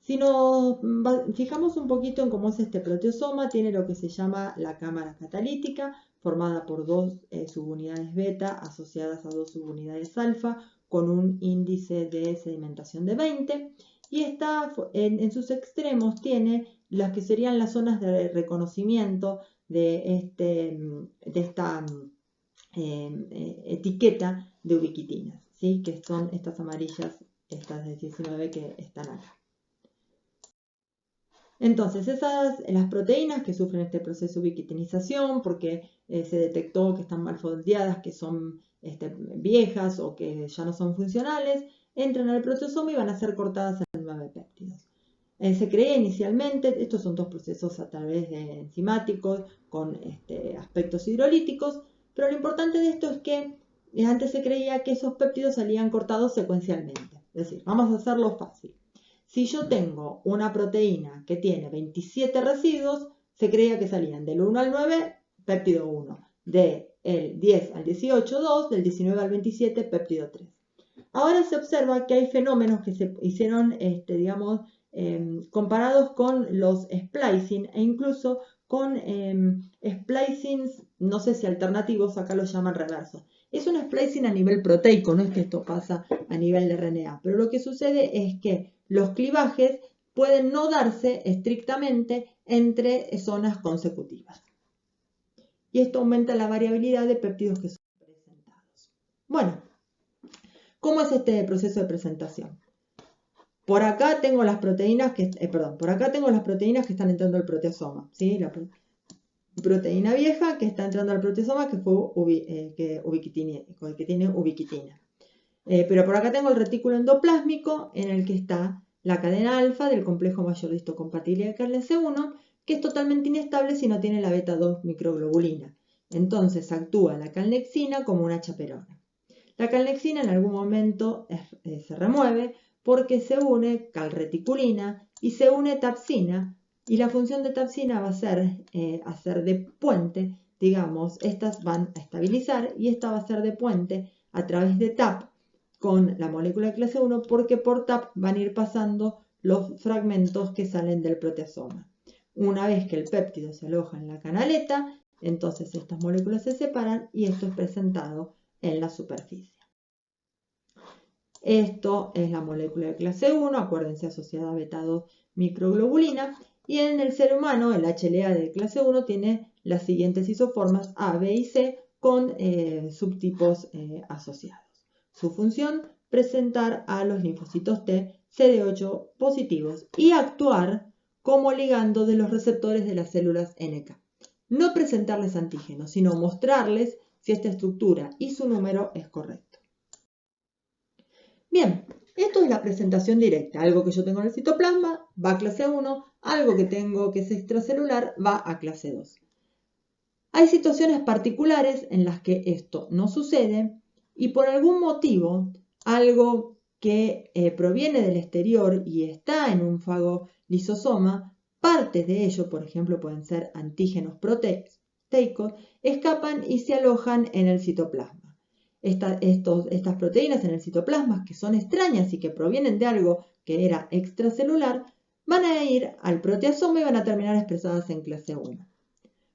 Si nos fijamos un poquito en cómo es este proteosoma, tiene lo que se llama la cámara catalítica, formada por dos subunidades beta asociadas a dos subunidades alfa, con un índice de sedimentación de 20, y está en sus extremos tiene las que serían las zonas de reconocimiento de esta etiqueta de ubiquitinas, ¿sí? Que son estas amarillas, estas de 19 que están acá. Entonces, las proteínas que sufren este proceso de ubiquitinización porque se detectó que están mal fondeadas, que son viejas o que ya no son funcionales, entran al proteosoma y van a ser cortadas en 9 péptidos. Se creía inicialmente, estos son dos procesos a través de enzimáticos con aspectos hidrolíticos, pero lo importante de esto es que antes se creía que esos péptidos salían cortados secuencialmente. Es decir, vamos a hacerlo fácil. Si yo tengo una proteína que tiene 27 residuos, se creía que salían del 1 al 9, péptido 1, del 10 al 18, 2, del 19 al 27, péptido 3. Ahora se observa que hay fenómenos que se hicieron, comparados con los splicing e incluso con splicings, no sé si alternativos, acá los llaman reversos. Es un splicing a nivel proteico, no es que esto pasa a nivel de RNA, pero lo que sucede es que los clivajes pueden no darse estrictamente entre zonas consecutivas. Y esto aumenta la variabilidad de péptidos que son presentados. Bueno, ¿cómo es este proceso de presentación? Por acá tengo las proteínas que, por acá tengo las proteínas que están entrando al proteasoma, ¿sí? La proteína vieja que está entrando al proteasoma que tiene ubiquitina. Pero por acá tengo el retículo endoplásmico en el que está la cadena alfa del complejo mayor de histocompatibilidad de clase 1, que es totalmente inestable si no tiene la beta 2 microglobulina. Entonces actúa la calnexina como una chaperona. La calnexina en algún momento se remueve porque se une calreticulina y se une tapsina, y la función de tapsina va a ser hacer de puente, digamos, estas van a estabilizar y esta va a ser de puente a través de TAP con la molécula de clase 1 porque por TAP van a ir pasando los fragmentos que salen del proteasoma. Una vez que el péptido se aloja en la canaleta, entonces estas moléculas se separan y esto es presentado en la superficie. Esto es la molécula de clase 1, acuérdense, asociada a beta 2 microglobulina, y en el ser humano el HLA de clase 1 tiene las siguientes isoformas A, B y C con subtipos asociados. Su función, presentar a los linfocitos T CD8 positivos y actuar como ligando de los receptores de las células NK. No presentarles antígenos, sino mostrarles si esta estructura y su número es correcto. Bien, esto es la presentación directa. Algo que yo tengo en el citoplasma va a clase 1, algo que tengo que es extracelular va a clase 2. Hay situaciones particulares en las que esto no sucede y por algún motivo algo que proviene del exterior y está en un fagolisosoma, partes de ello, por ejemplo, pueden ser antígenos proteicos, escapan y se alojan en el citoplasma. Estas proteínas en el citoplasma, que son extrañas y que provienen de algo que era extracelular, van a ir al proteasoma y van a terminar expresadas en clase 1.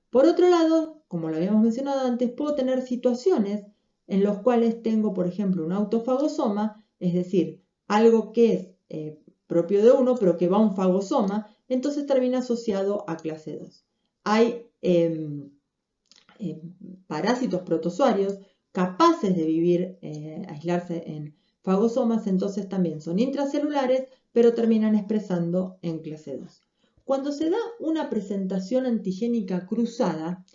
Por otro lado, como lo habíamos mencionado antes, puedo tener situaciones en las cuales tengo, por ejemplo, un autofagosoma, es decir, algo que es propio de uno, pero que va a un fagosoma, entonces termina asociado a clase 2. Hay parásitos protozoarios capaces de vivir, aislarse en fagosomas, entonces también son intracelulares, pero terminan expresando en clase 2. Cuando se da una presentación antigénica cruzada,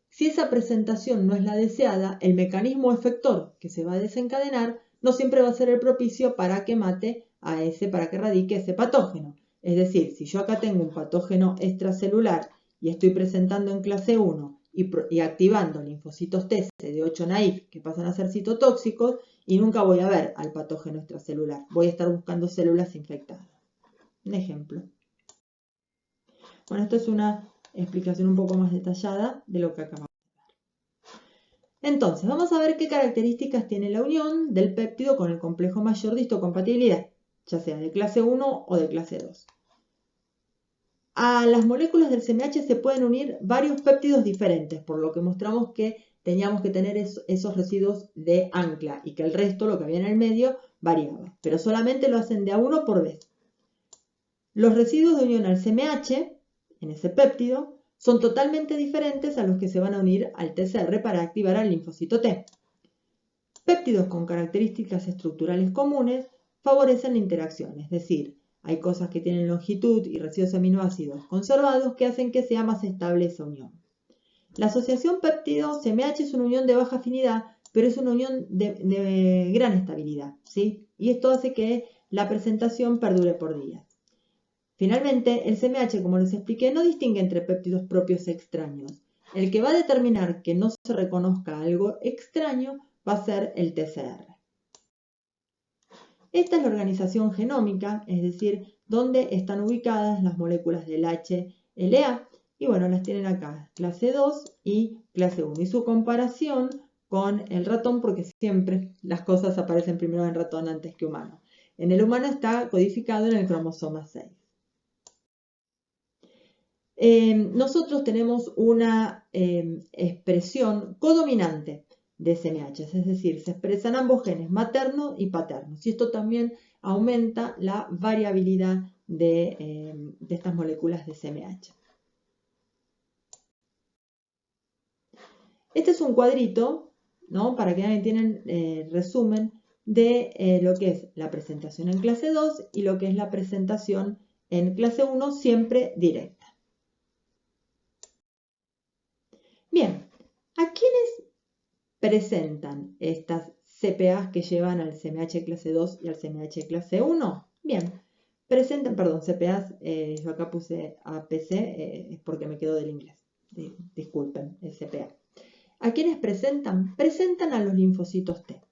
si esa presentación no es la deseada, el mecanismo efector que se va a desencadenar no siempre va a ser el propicio para que mate para que radique ese patógeno. Es decir, si yo acá tengo un patógeno extracelular y estoy presentando en clase 1 y activando linfocitos T CD8 naïf que pasan a ser citotóxicos y nunca voy a ver al patógeno extracelular. Voy a estar buscando células infectadas. Un ejemplo. Bueno, esto es una explicación un poco más detallada de lo que acabamos de ver. Entonces, vamos a ver qué características tiene la unión del péptido con el complejo mayor de histocompatibilidad, ya sea de clase 1 o de clase 2. A las moléculas del CMH se pueden unir varios péptidos diferentes, por lo que mostramos que teníamos que tener esos residuos de ancla y que el resto, lo que había en el medio, variaba, pero solamente lo hacen de a uno por vez. Los residuos de unión al CMH, en ese péptido, son totalmente diferentes a los que se van a unir al TCR para activar al linfocito T. Péptidos con características estructurales comunes favorecen la interacción, es decir, hay cosas que tienen longitud y residuos aminoácidos conservados que hacen que sea más estable esa unión. La asociación péptido-CMH es una unión de baja afinidad, pero es una unión de gran estabilidad, ¿sí? Y esto hace que la presentación perdure por días. Finalmente, el CMH, como les expliqué, no distingue entre péptidos propios e extraños. El que va a determinar que no se reconozca algo extraño va a ser el TCR. Esta es la organización genómica, es decir, donde están ubicadas las moléculas del HLA. Y bueno, las tienen acá, clase 2 y clase 1. Y su comparación con el ratón, porque siempre las cosas aparecen primero en ratón antes que humano. En el humano está codificado en el cromosoma 6. Nosotros tenemos una expresión codominante de CMH, es decir, se expresan ambos genes, maternos y paternos, y esto también aumenta la variabilidad de estas moléculas de CMH. Este es un cuadrito, ¿no? Para que tienen resumen de lo que es la presentación en clase 2 y lo que es la presentación en clase 1, siempre directa. Bien, ¿a quiénes presentan estas CPAs que llevan al CMH clase 2 y al CMH clase 1? Bien, presentan, perdón, CPAs, yo acá puse APC, es porque me quedo del inglés, disculpen, el CPA. ¿A quiénes presentan? Presentan a los linfocitos T.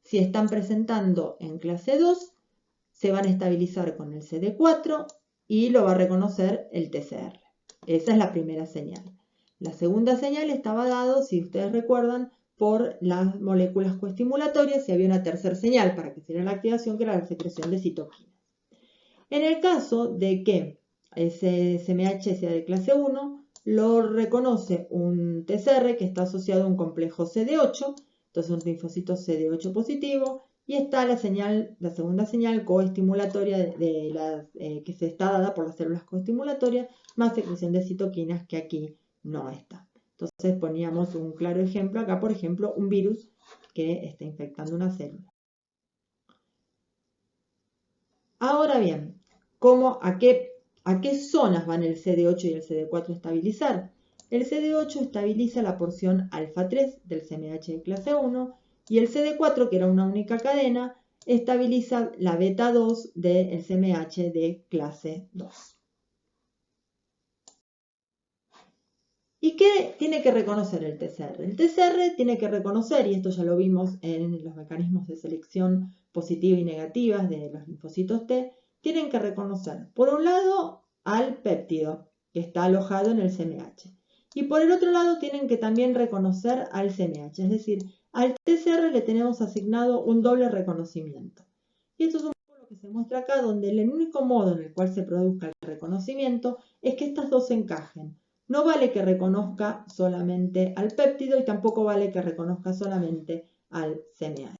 Si están presentando en clase 2, se van a estabilizar con el CD4 y lo va a reconocer el TCR. Esa es la primera señal. La segunda señal estaba dado, si ustedes recuerdan, por las moléculas coestimulatorias y había una tercera señal para que se diera la activación, que era la secreción de citoquinas. En el caso de que ese CMH sea de clase 1, lo reconoce un TCR que está asociado a un complejo CD8, entonces un linfocito CD8 positivo, y está la segunda señal coestimulatoria que se está dada por las células coestimulatorias, más secreción de citoquinas que aquí no está. Entonces poníamos un claro ejemplo acá, por ejemplo, un virus que está infectando una célula. Ahora bien, ¿a qué zonas van el CD8 y el CD4 a estabilizar? El CD8 estabiliza la porción alfa 3 del CMH de clase 1 y el CD4, que era una única cadena, estabiliza la beta 2 del CMH de clase 2. ¿Y qué tiene que reconocer el TCR? El TCR tiene que reconocer, y esto ya lo vimos en los mecanismos de selección positiva y negativas de los linfocitos T, tienen que reconocer, por un lado, al péptido que está alojado en el CMH. Y por el otro lado, tienen que también reconocer al CMH, es decir, al TCR le tenemos asignado un doble reconocimiento. Y esto es un poco lo que se muestra acá, donde el único modo en el cual se produzca el reconocimiento es que estas dos encajen. No vale que reconozca solamente al péptido y tampoco vale que reconozca solamente al CMH.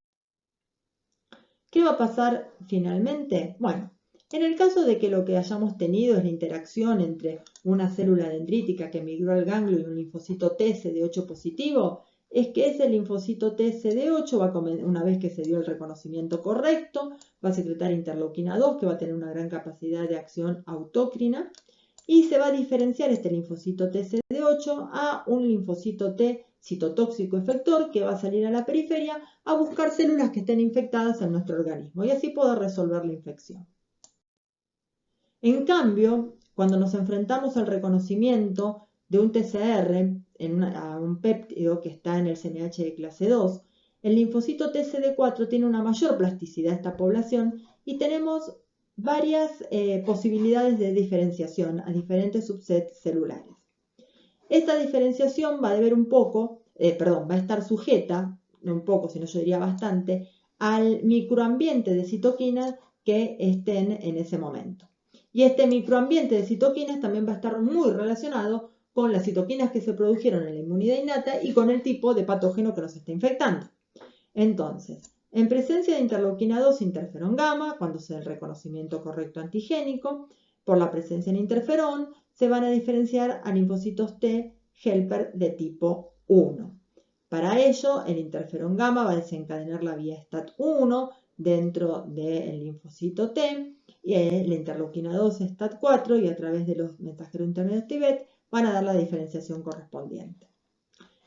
¿Qué va a pasar finalmente? Bueno, en el caso de que lo que hayamos tenido es la interacción entre una célula dendrítica que migró al ganglio y un linfocito T CD8 positivo, es que ese linfocito T CD8 una vez que se dio el reconocimiento correcto, va a secretar interleuquina 2, que va a tener una gran capacidad de acción autócrina, y se va a diferenciar este linfocito T CD8 a un linfocito T citotóxico efector que va a salir a la periferia a buscar células que estén infectadas en nuestro organismo y así poder resolver la infección. En cambio, cuando nos enfrentamos al reconocimiento de un TCR a un péptido que está en el CMH de clase 2, el linfocito TCD4 tiene una mayor plasticidad de esta población y tenemos varias posibilidades de diferenciación a diferentes subsets celulares. Esta diferenciación va a deber va a estar sujeta, no un poco, sino yo diría bastante, al microambiente de citoquinas que estén en ese momento. Y este microambiente de citoquinas también va a estar muy relacionado con las citoquinas que se produjeron en la inmunidad innata y con el tipo de patógeno que nos está infectando. Entonces, en presencia de interleuquina 2, interferón gamma, cuando se da el reconocimiento correcto antigénico, por la presencia de interferón, se van a diferenciar a linfocitos T helper de tipo 1. Para ello, el interferón gamma va a desencadenar la vía STAT1 dentro del linfocito T, y la interleuquina 2 STAT4, y a través de los mensajeros intermedios TIBET van a dar la diferenciación correspondiente.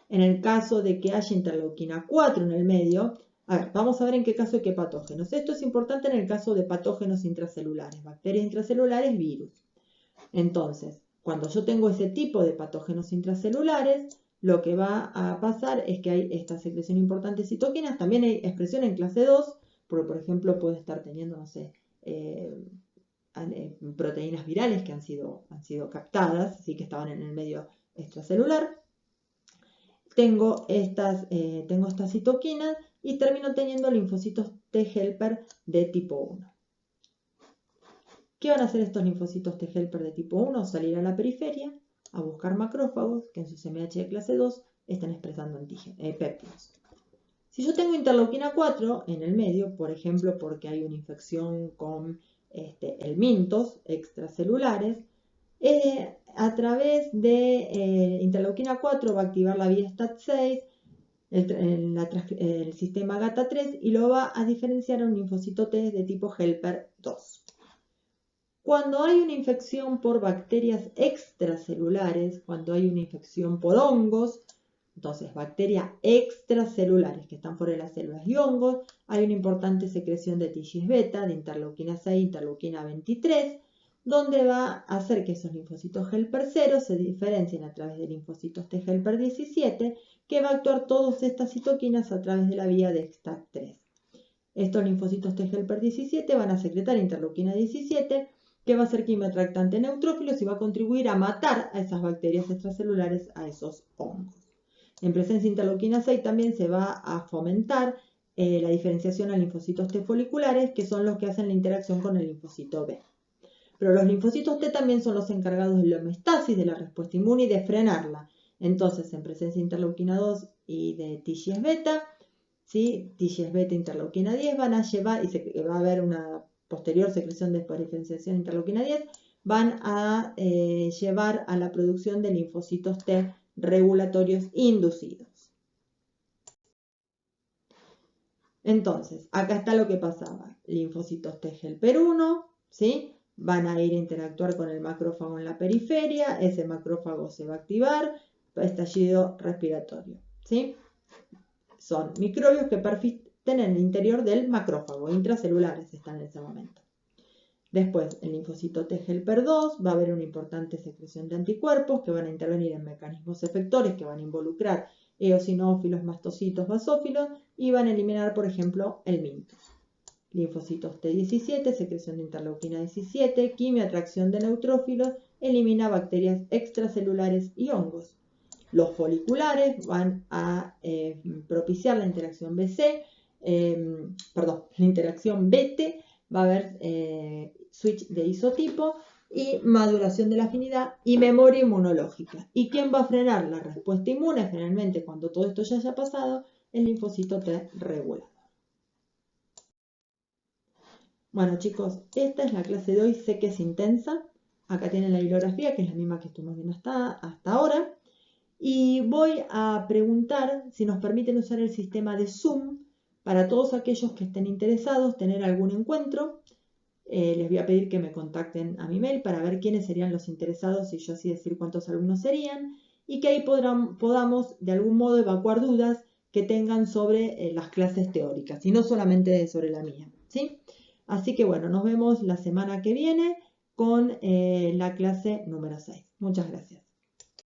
En el caso de que haya interleuquina 4 en el medio, vamos a ver en qué caso y qué patógenos. Esto es importante en el caso de patógenos intracelulares, bacterias intracelulares, virus. Entonces, cuando yo tengo ese tipo de patógenos intracelulares, lo que va a pasar es que hay esta secreción importante de citoquinas. También hay expresión en clase 2, porque por ejemplo puede estar teniendo, no sé, proteínas virales que han sido captadas, así que estaban en el medio extracelular. Tengo estas citoquinas y termino teniendo linfocitos T helper de tipo 1. ¿Qué van a hacer estos linfocitos T helper de tipo 1? Salir a la periferia a buscar macrófagos que en su CMH de clase 2 están expresando péptidos. Si yo tengo interleuquina 4 en el medio, por ejemplo porque hay una infección con helmintos extracelulares, a través de interleuquina 4 va a activar la vía STAT6, el sistema GATA3, y lo va a diferenciar a un linfocito T de tipo helper 2. Cuando hay una infección por bacterias extracelulares, cuando hay una infección por hongos, entonces bacterias extracelulares que están fuera de las células y hongos, hay una importante secreción de TGF beta, de interleuquina 6, interleuquina 23, donde va a hacer que esos linfocitos helper 0 se diferencien a través de linfocitos T helper 17, que va a actuar todas estas citoquinas a través de la vía de STAT3. Estos linfocitos T helper 17 van a secretar interleuquina 17, que va a ser quimioatractante en neutrófilos y va a contribuir a matar a esas bacterias extracelulares, a esos hongos. En presencia de interleuquina 6 también se va a fomentar la diferenciación a linfocitos T foliculares, que son los que hacen la interacción con el linfocito B. Pero los linfocitos T también son los encargados de la homeostasis de la respuesta inmune y de frenarla. Entonces, en presencia de interleuquina 2 y de TGF beta, ¿sí? TGF beta e interleuquina 10 van a llevar, y va a haber una posterior secreción de diferenciación de interleuquina 10, van a llevar a la producción de linfocitos T regulatorios inducidos. Entonces, acá está lo que pasaba. Linfocitos T helper 1, ¿sí? Van a ir a interactuar con el macrófago en la periferia, ese macrófago se va a activar, estallido respiratorio, ¿sí? Son microbios que persisten en el interior del macrófago, intracelulares están en ese momento. Después, el linfocito T helper 2 va a haber una importante secreción de anticuerpos que van a intervenir en mecanismos efectores que van a involucrar eosinófilos, mastocitos, basófilos y van a eliminar, por ejemplo, helmintos. Linfocitos T17, secreción de interleuquina 17, quimioatracción de neutrófilos, elimina bacterias extracelulares y hongos. Los foliculares van a propiciar la interacción la interacción BT, va a haber switch de isotipo y maduración de la afinidad y memoria inmunológica. ¿Y quién va a frenar la respuesta inmune? Generalmente, cuando todo esto ya haya pasado, el linfocito T regulador. Bueno, chicos, esta es la clase de hoy. Sé que es intensa. Acá tienen la bibliografía, que es la misma que estuvimos viendo hasta ahora. Y voy a preguntar si nos permiten usar el sistema de Zoom para todos aquellos que estén interesados, tener algún encuentro. Les voy a pedir que me contacten a mi mail para ver quiénes serían los interesados y yo así decir cuántos alumnos serían, y que ahí podamos de algún modo evacuar dudas que tengan sobre las clases teóricas y no solamente sobre la mía, ¿sí? Así que bueno, nos vemos la semana que viene con la clase número 6. Muchas gracias.